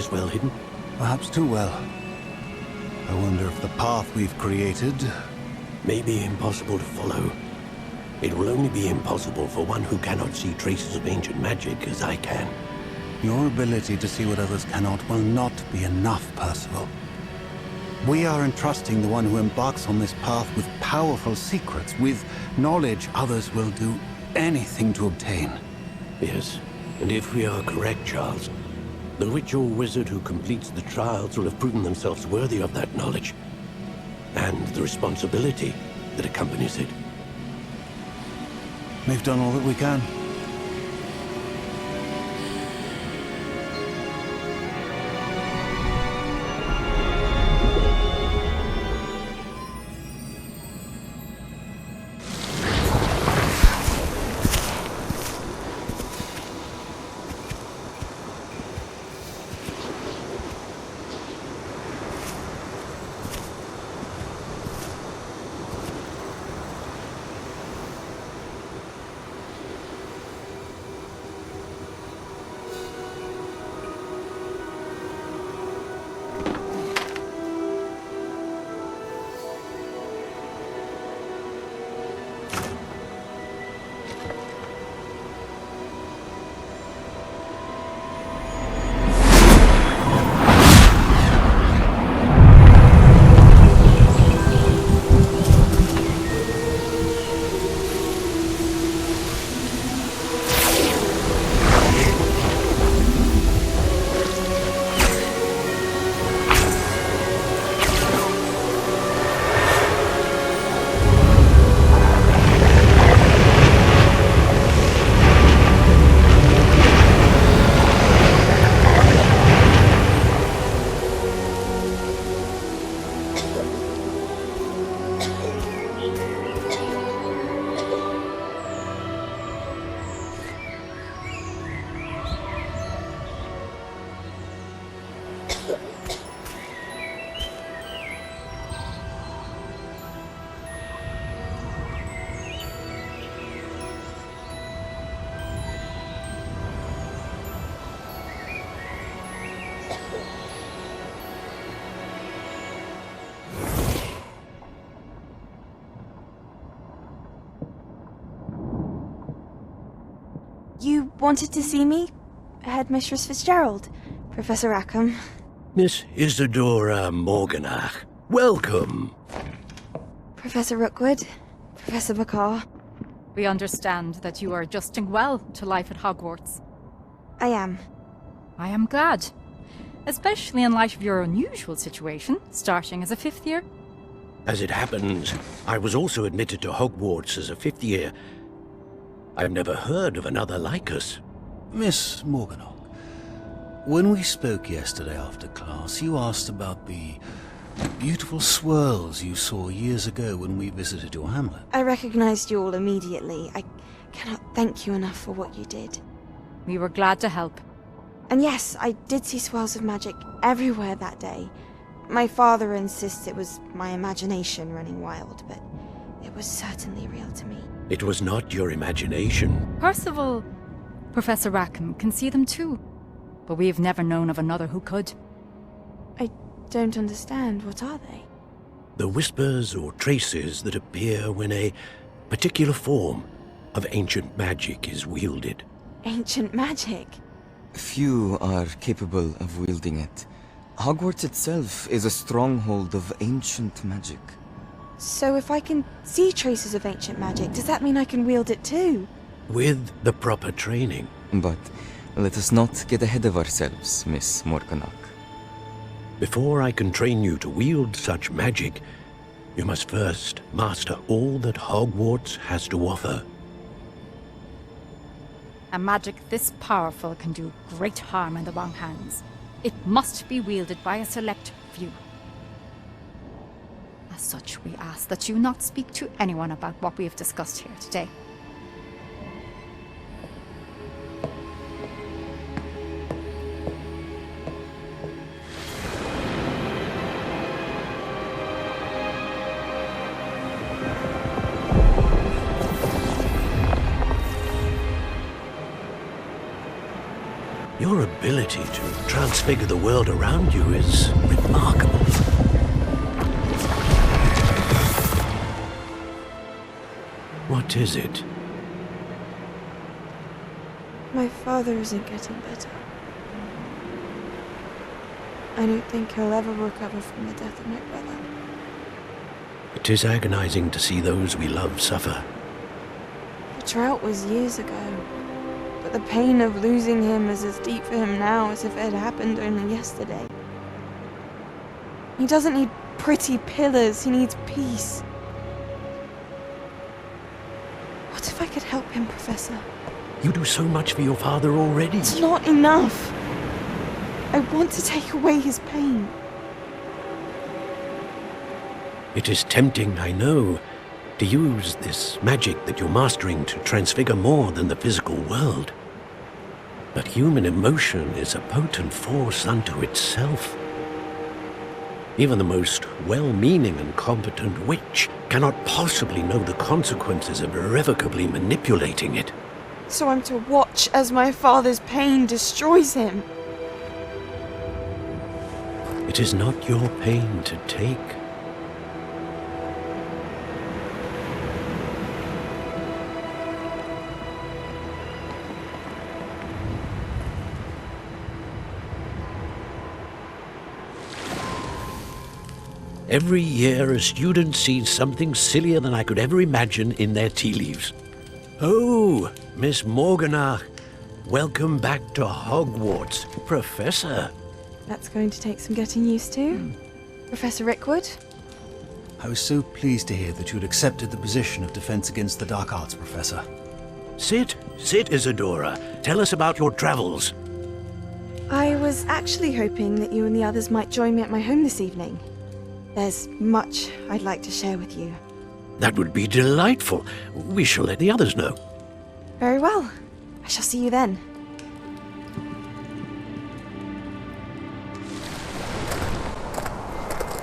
is well hidden? Perhaps too well. I wonder if the path we've created... May be impossible to follow. It will only be impossible for one who cannot see traces of ancient magic as I can. Your ability to see what others cannot will not be enough, Percival. We are entrusting the one who embarks on this path with powerful secrets, with knowledge others will do anything to obtain. Yes, and if we are correct, Charles, the witch or wizard who completes the trials will have proven themselves worthy of that knowledge, and the responsibility that accompanies it. We've done all that we can. You wanted to see me? Headmistress Fitzgerald? Professor Rackham? Miss Isadora Morganach, welcome. Professor Rookwood? Professor Bakar? We understand that you are adjusting well to life at Hogwarts. I am. I am glad. Especially in light of your unusual situation, starting as a fifth year. As it happens, I was also admitted to Hogwarts as a fifth year. I've never heard of another like us. Miss Morganach, when we spoke yesterday after class, you asked about the beautiful swirls you saw years ago when we visited your hamlet. I recognized you all immediately. I cannot thank you enough for what you did. We were glad to help. And yes, I did see swirls of magic everywhere that day. My father insists it was my imagination running wild, but it was certainly real to me. It was not your imagination. Percival, Professor Rackham can see them too. But we have never known of another who could. I don't understand. What are they? The whispers or traces that appear when a particular form of ancient magic is wielded. Ancient magic? Few are capable of wielding it. Hogwarts itself is a stronghold of ancient magic. So if I can see traces of ancient magic, does that mean I can wield it too? With the proper training. But let us not get ahead of ourselves, Miss Morganach. Before I can train you to wield such magic, you must first master all that Hogwarts has to offer. A magic this powerful can do great harm in the wrong hands. It must be wielded by a select few. As such, we ask that you not speak to anyone about what we have discussed here today. Your ability to transfigure the world around you is remarkable. What is it? My father isn't getting better. I don't think he'll ever recover from the death of my brother. It is agonizing to see those we love suffer. The drought was years ago, but the pain of losing him is as deep for him now as if it had happened only yesterday. He doesn't need pretty pillars, he needs peace. What if I could help him, Professor? You do so much for your father already. It's not enough. I want to take away his pain. It is tempting, I know, to use this magic that you're mastering to transfigure more than the physical world. But human emotion is a potent force unto itself. Even the most well-meaning and competent witch cannot possibly know the consequences of irrevocably manipulating it. So I'm to watch as my father's pain destroys him. It is not your pain to take. Every year a student sees something sillier than I could ever imagine in their tea leaves. Oh, Miss Morganach, welcome back to Hogwarts, Professor. That's going to take some getting used to. Professor Rickwood? I was so pleased to hear that you'd accepted the position of Defense Against the Dark Arts, Professor. Sit, Isadora. Tell us about your travels. I was actually hoping that you and the others might join me at my home this evening. There's much I'd like to share with you. That would be delightful. We shall let the others know. Very well. I shall see you then.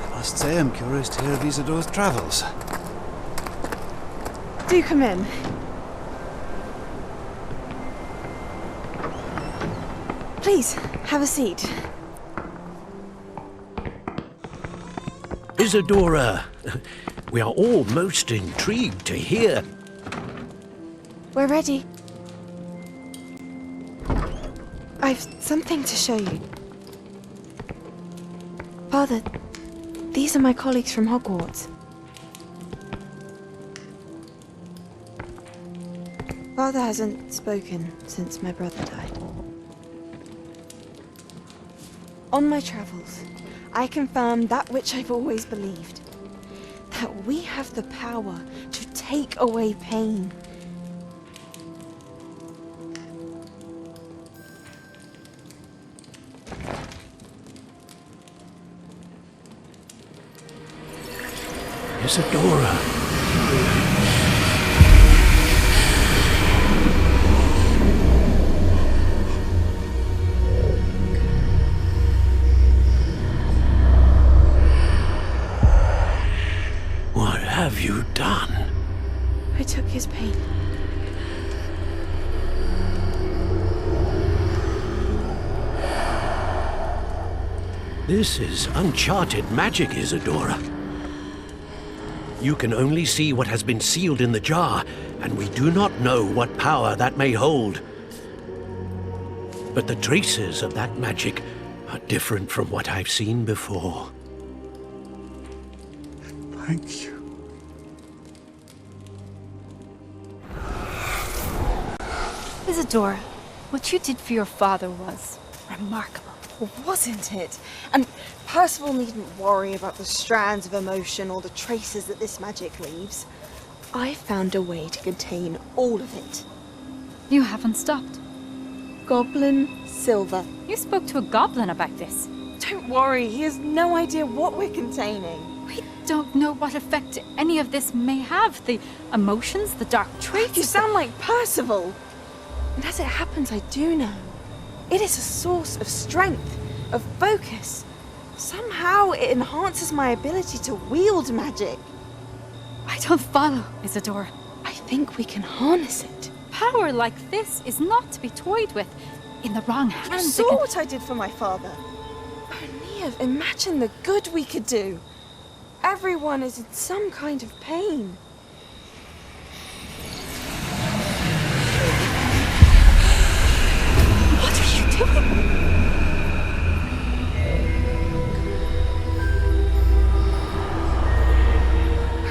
I must say I'm curious to hear of Isadora's travels. Do come in. Please, have a seat. Isadora, we are all most intrigued to hear. We're ready. I've something to show you. Father, these are my colleagues from Hogwarts. Father hasn't spoken since my brother died. On my travels, I confirmed that which I've always believed. That we have the power to take away pain. Isadora. What have you done? I took his pain. This is uncharted magic, Isadora. You can only see what has been sealed in the jar, and we do not know what power that may hold. But the traces of that magic are different from what I've seen before. Thank you. Isadora, what you did for your father was remarkable. Wasn't it? And Percival needn't worry about the strands of emotion or the traces that this magic leaves. I found a way to contain all of it. You haven't stopped. Goblin Silver. You spoke to a goblin about this. Don't worry, he has no idea what we're containing. We don't know what effect any of this may have. The emotions, the dark traits. You sound like Percival. And as it happens, I do know. It is a source of strength, of focus. Somehow it enhances my ability to wield magic. I don't follow, Isadora. I think we can harness it. Power like this is not to be toyed with. in the wrong You hands. saw what I did for my father. O'Neill, imagine the good we could do. Everyone is in some kind of pain. What are you doing?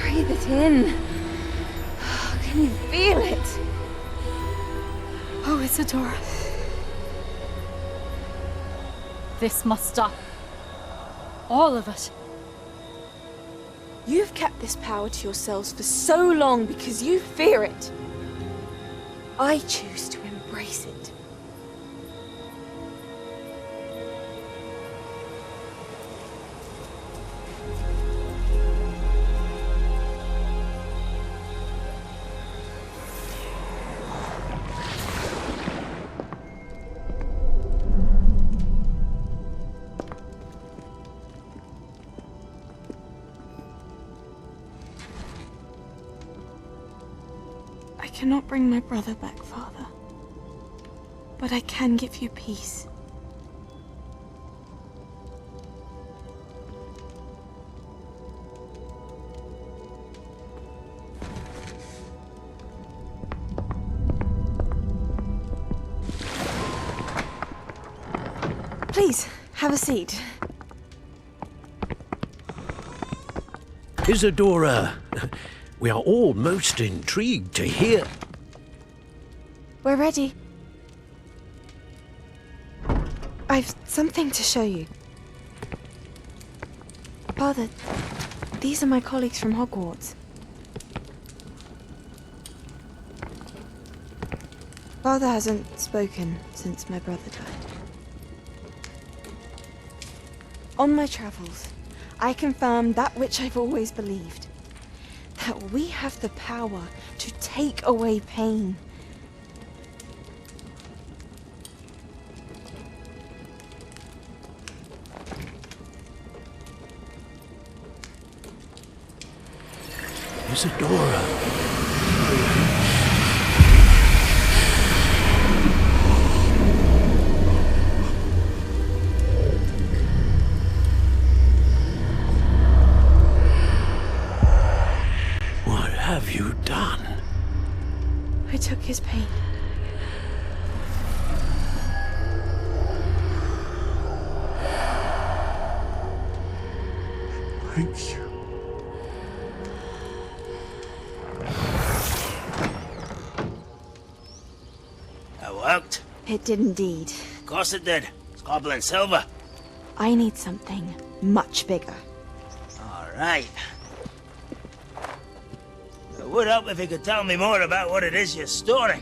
Breathe it in. Can you feel it? Oh, Isadora. This must stop. All of it. You've kept this power to yourselves for so long because you fear it. I choose to embrace it. I cannot bring my brother back, Father. But I can give you peace. Please, have a seat. Isadora, we are all most intrigued to hear. We're ready. I've something to show you. Father, these are my colleagues from Hogwarts. Father hasn't spoken since my brother died. On my travels, I confirmed that which I've always believed. That we have the power to take away pain. Isadora. What have you done? I took his pain. Thank you. That worked. It did indeed. Of course it did. It's goblin silver. I need something much bigger. All right. It would help if you could tell me more about what it is you're storing.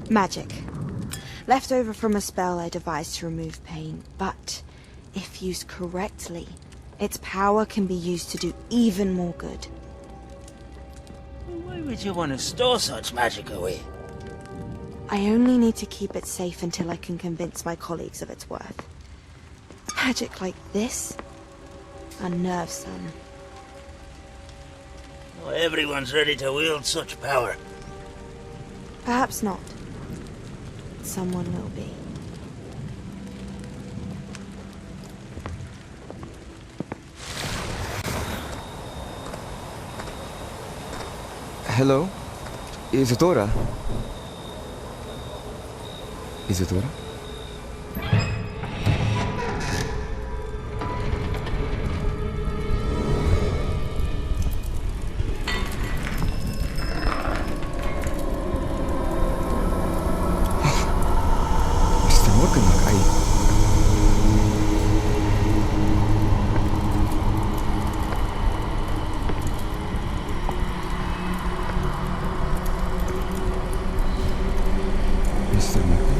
Magic. Left over from a spell I devised to remove pain, but if used correctly, its power can be used to do even more good. Why would you want to store such magic away? I only need to keep it safe until I can convince my colleagues of its worth. Magic like this unnerves some. Not everyone's ready to wield such power. Perhaps not. Someone will be. Hello? Isadora? Isadora? Mr. Morganlock, Mr. Morgan?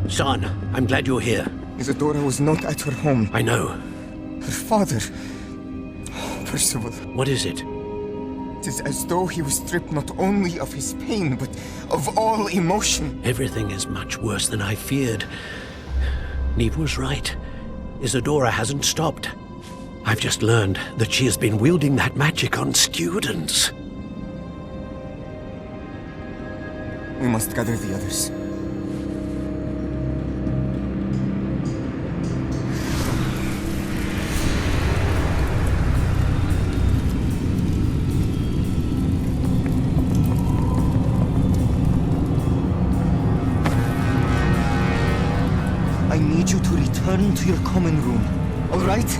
Son, I'm glad you're here. Isadora was not at her home. I know. Her father... Percival. What is it? It is as though he was stripped not only of his pain, but of all emotion. Everything is much worse than I feared. Neve was right. Isadora hasn't stopped. I've just learned that she has been wielding that magic on students. We must gather the others. I need you to return to your common room, all right?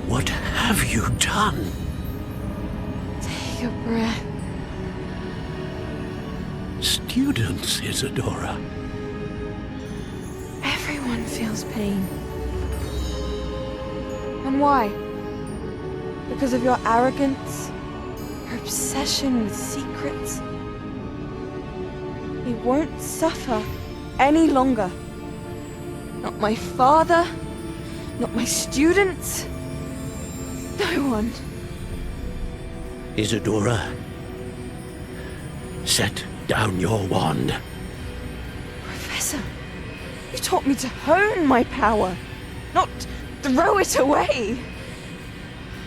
What have you done? Take a breath. Students, Isadora. Everyone feels pain. And why? Because of your arrogance? Your obsession with secrets? He won't suffer any longer. Not my father, not my students, no one. Isadora, set down your wand. Professor, you taught me to hone my power, not throw it away.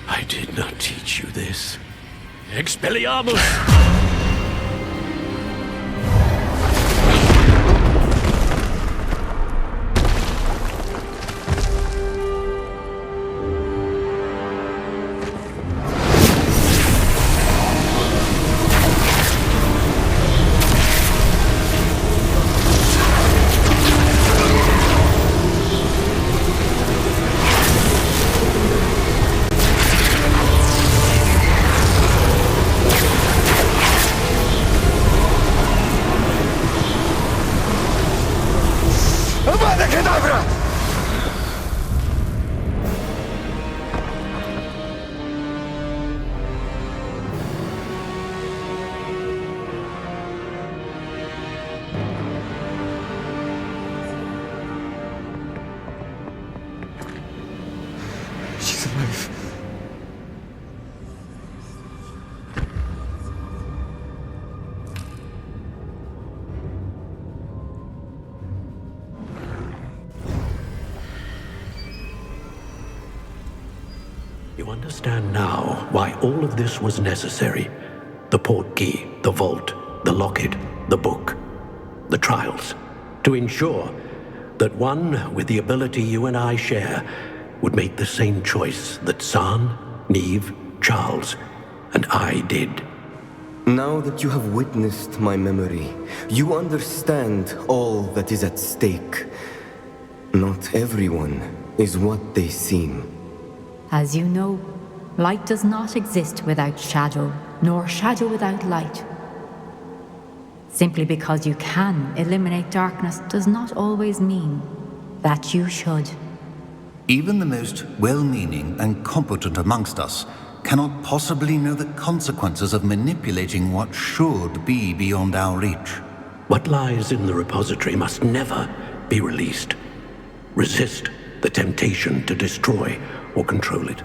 I did not teach you this. Expelliarmus! She's alive. You understand now why all of this was necessary. The portkey, the vault, the locket, the book, the trials. To ensure that one with the ability you and I share would make the same choice that San, Neve, Charles, and I did. Now that you have witnessed my memory, you understand all that is at stake. Not everyone is what they seem. As you know, light does not exist without shadow, nor shadow without light. Simply because you can eliminate darkness does not always mean that you should. Even the most well-meaning and competent amongst us cannot possibly know the consequences of manipulating what should be beyond our reach. What lies in the repository must never be released. Resist the temptation to destroy or control it.